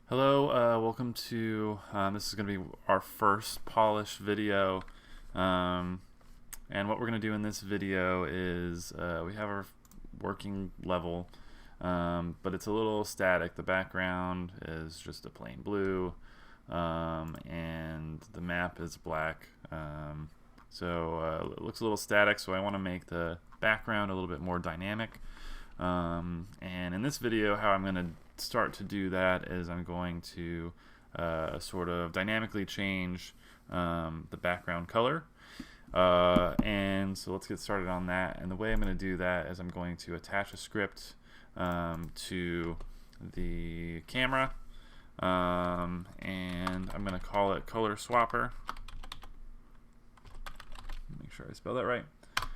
Hello, welcome to, this is going to be our first polish video, and what we're going to do in this video is we have our working level, but it's a little static. The background is just a plain blue, and the map is black, so it looks a little static, so I want to make the background a little bit more dynamic. And in this video, how I'm going to start to do that is I'm going to sort of dynamically change the background color. And so let's get started on that. And the way I'm going to do that is I'm going to attach a script to the camera, and I'm going to call it Color Swapper. Make sure I spell that right. I'm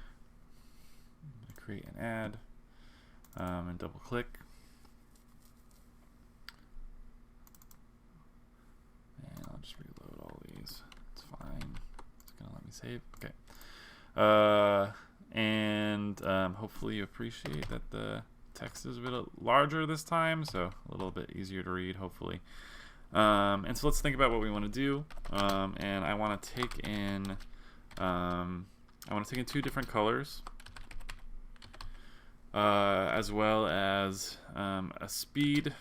going to create an ad. And double click, and I'll just reload all these. It's fine. It's gonna let me save. Okay. And hopefully you appreciate that the text is a bit larger this time, so a little bit easier to read, hopefully. And so let's think about what we want to do. And I want to take in two different colors. As well as a speed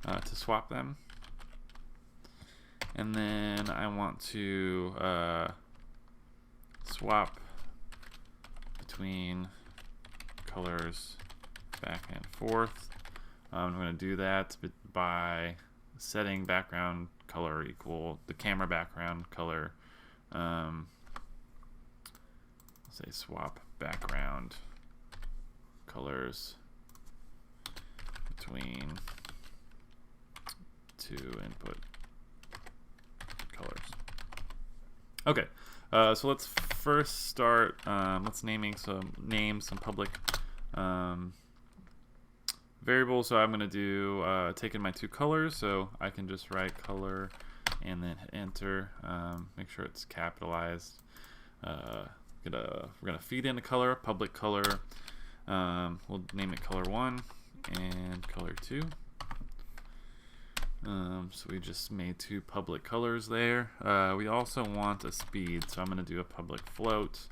to swap them. And then I want to swap between colors back and forth. I'm going to do that by setting background color equal the camera background color. Say swap background colors between two input colors. Okay, so let's first start. Let's name some public variables. So I'm going to do take in my two colors, so I can just write color and then hit enter. Make sure it's capitalized. We're gonna feed in a color, public color. We'll name it color 1 and color 2. So we just made two public colors there. We also want a speed, so I'm gonna do a public float,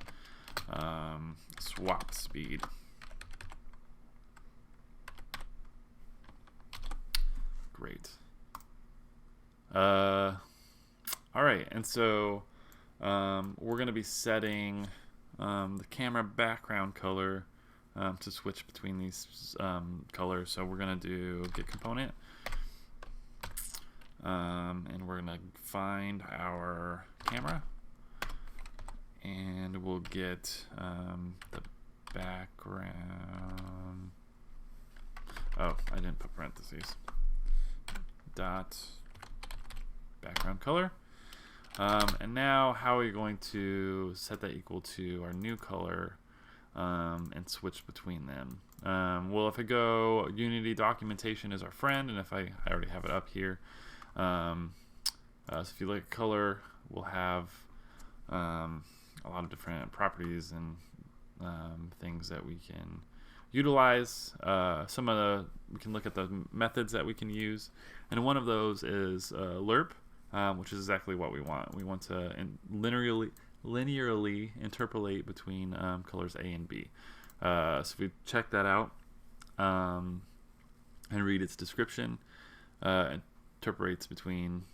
swap speed. Great. All right, and so we're going to be setting the camera background color to switch between these colors. So we're going to do get component, and we're going to find our camera, and we'll get the background. Oh, I didn't put parentheses. Dot background color. And now how are we going to set that equal to our new color and switch between them? Well, if I go Unity documentation is our friend, and if I already have it up here. So if you look at color, we'll have a lot of different properties and things that we can utilize. We can look at the methods that we can use, and one of those is lerp. Which is exactly what we want. We want to linearly interpolate between colors A and B. So if we check that out and read its description, interpolates between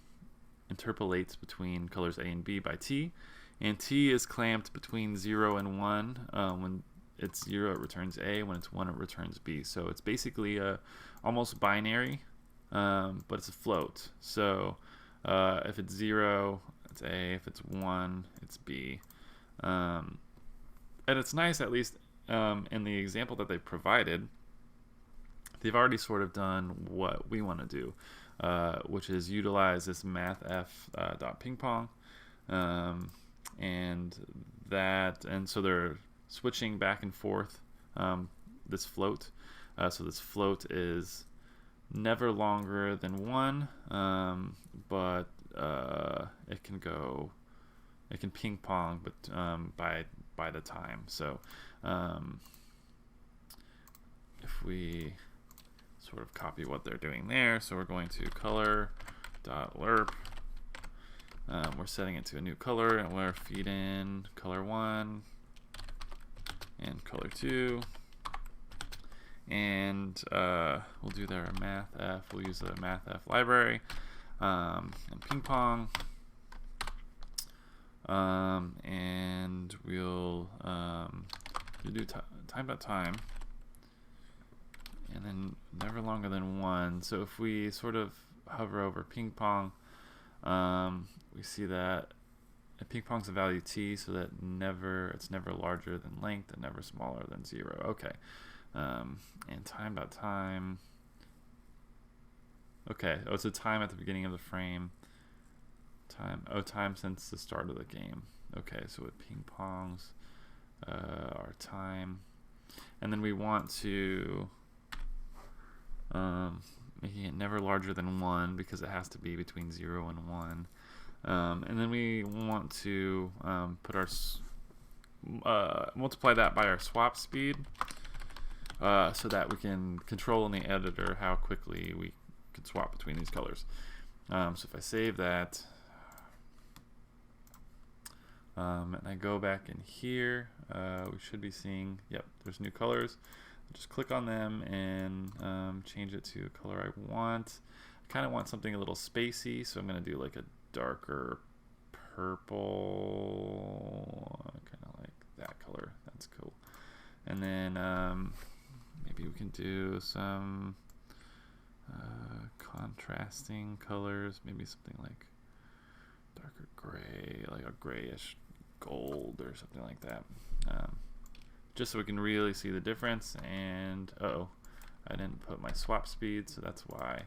colors A and B by T, and T is clamped between 0 and 1. When it's 0, it returns A. When it's 1, it returns B. So it's basically almost binary, but it's a float. So if it's 0, it's A. If it's 1, it's B. And it's nice, at least in the example that they've provided, they've already sort of done what we want to do, which is utilize this mathf.pingpong, and so they're switching back and forth this float. So this float is never longer than 1, but it can ping pong, but by the time. So if we sort of copy what they're doing there. So we're going to color.lerp. We're setting it to a new color, and we're feed in color 1 and color 2. And we'll do their mathf. We'll use the mathf library and ping pong. And we'll do time.time, and then never longer than 1. So if we sort of hover over ping pong, we see that ping pong's a value t, so that it's never larger than length and never smaller than 0. Okay. And time.time. Okay. Oh, it's a time at the beginning of the frame. Time since the start of the game. Okay, so with ping pongs, our time, and then we want to making it never larger than 1 because it has to be between 0 and 1. And then we want to put our multiply that by our swap speed, so that we can control in the editor how quickly we can swap between these colors. So if I save that, and I go back in here, we should be seeing, yep, there's new colors. Just click on them and change it to a color I want. I kind of want something a little spacey, so I'm going to do like a darker purple, kind of like that color. That's cool. And then maybe we can do some contrasting colors, maybe something like darker gray, like a grayish gold or something like that, just so we can really see the difference. And I didn't put my swap speed, so that's why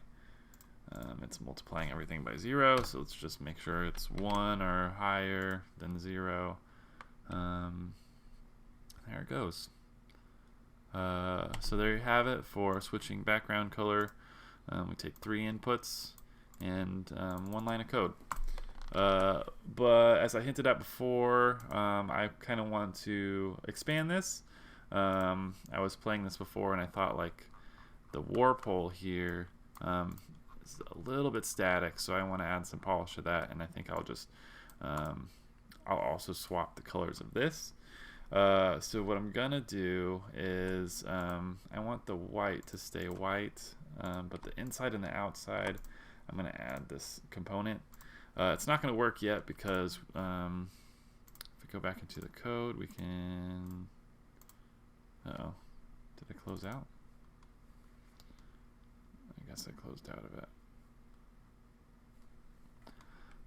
it's multiplying everything by 0. So let's just make sure it's 1 or higher than 0. There it goes. So there you have it for switching background color. We take 3 inputs and 1 line of code. But as I hinted at before, I kind of want to expand this. I was playing this before and I thought like the warp hole here is a little bit static, so I want to add some polish to that, and I think I'll just I'll also swap the colors of this. So what I'm gonna do is I want the white to stay white, but the inside and the outside I'm gonna add this component. It's not going to work yet because if we go back into the code, we can. Uh-oh, did I close out? I guess I closed out of it.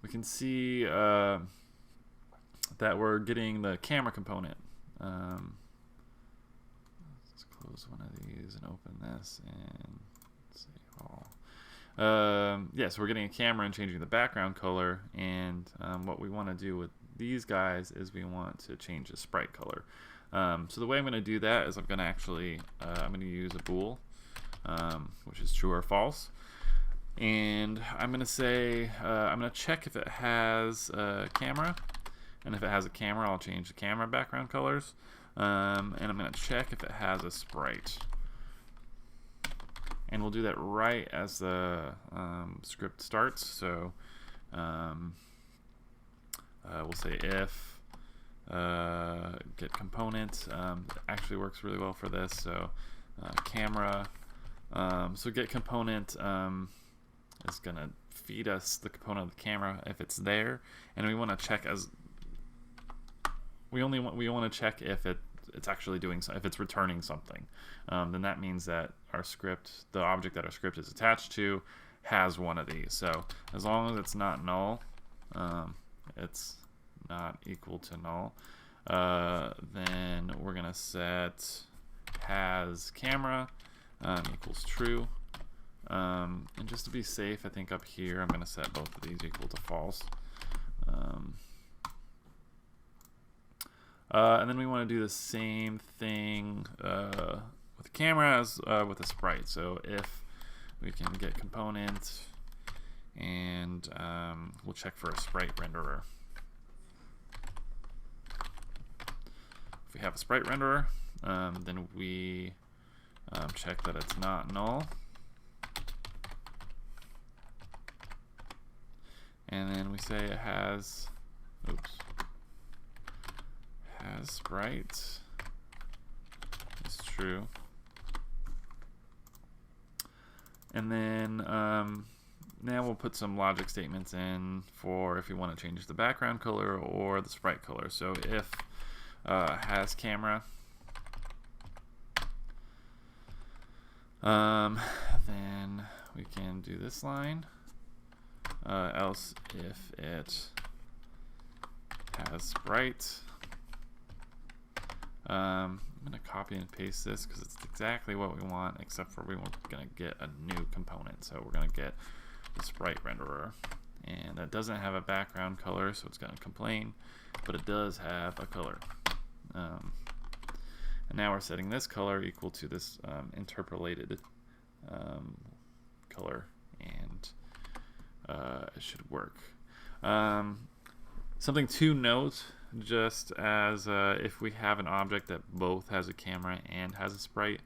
We can see that we're getting the camera component. Let's close one of these and open this and save all. Yeah, so we're getting a camera and changing the background color, and what we want to do with these guys is we want to change the sprite color. So the way I'm going to do that is I'm going to actually I'm going to use a bool, which is true or false, and I'm going to say I'm going to check if it has a camera, and if it has a camera, I'll change the camera background colors, and I'm going to check if it has a sprite. And we'll do that right as the script starts. So we'll say if get component. Actually works really well for this. So camera. So get component is going to feed us the component of the camera if it's there, and we want to check as we want to check if it's actually doing if it's returning something. Then that means that our script, the object that our script is attached to, has one of these. So as long as it's not null, it's not equal to null, then we're gonna set has camera equals true. And just to be safe, I think up here I'm gonna set both of these equal to false. And then we want to do the same thing with the camera as with the sprite. So if we can get component, and we'll check for a sprite renderer. If we have a sprite renderer, then we check that it's not null. and then we say it has, has sprite is true. And then now we'll put some logic statements in for if you want to change the background color or the sprite color. So if has camera, then we can do this line. Else if it has sprite. I'm going to copy and paste this because it's exactly what we want, except for we're going to get a new component. So we're going to get the sprite renderer, and that doesn't have a background color, so it's going to complain, but it does have a color. And now we're setting this color equal to this interpolated color, and it should work. Something to note, just as if we have an object that both has a camera and has a sprite,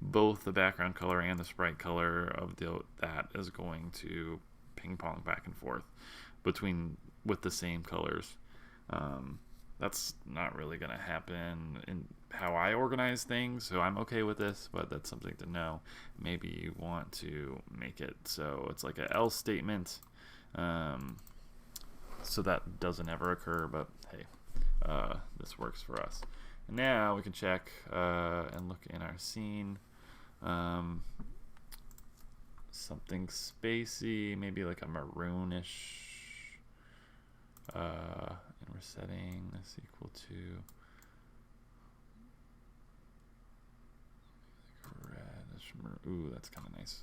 both the background color and the sprite color of that is going to ping pong back and forth with the same colors. That's not really going to happen in how I organize things, so I'm okay with this, but that's something to know. Maybe you want to make it so it's like an else statement, so that doesn't ever occur, but hey, this works for us. And now we can check and look in our scene. Something spacey, maybe like a maroonish, and we're setting this equal to reddish. Ooh, that's kind of nice.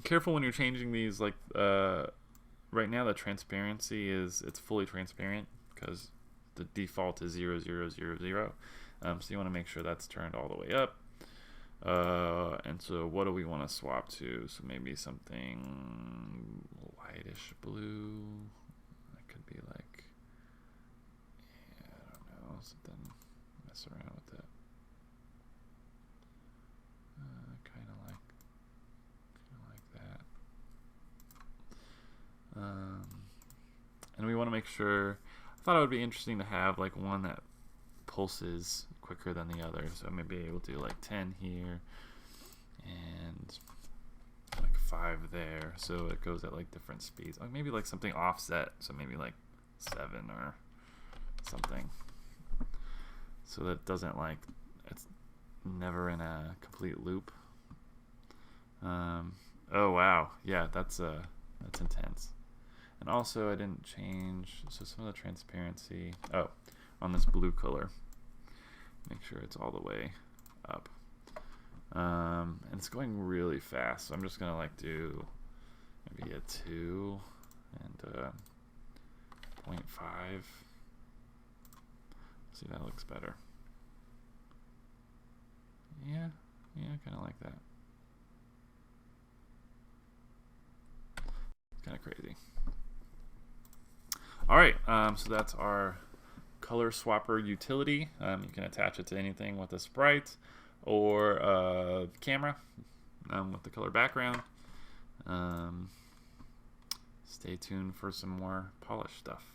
Careful when you're changing these, like right now the transparency it's fully transparent because the default is 0, 0, 0, 0. So you want to make sure that's turned all the way up. And so what do we want to swap to? So maybe something lightish blue. That could be like, yeah, I don't know, something, mess around with it. Kind of like that. And we want to make sure, I thought it would be interesting to have like one that pulses quicker than the other, so maybe able to do like 10 here and like 5 there, so it goes at like different speeds. Like maybe like something offset, so maybe like 7 or something, so that it doesn't like, it's never in a complete loop. Oh wow, yeah, that's intense. And also I didn't change, so some of the transparency, on this blue color, make sure it's all the way up. And it's going really fast, so I'm just gonna like do maybe a 2 and 0.5. See, that looks better. Yeah, kind of like that. It's kind of crazy. All right, so that's our color swapper utility. You can attach it to anything with a sprite or a camera with the color background. Stay tuned for some more polished stuff.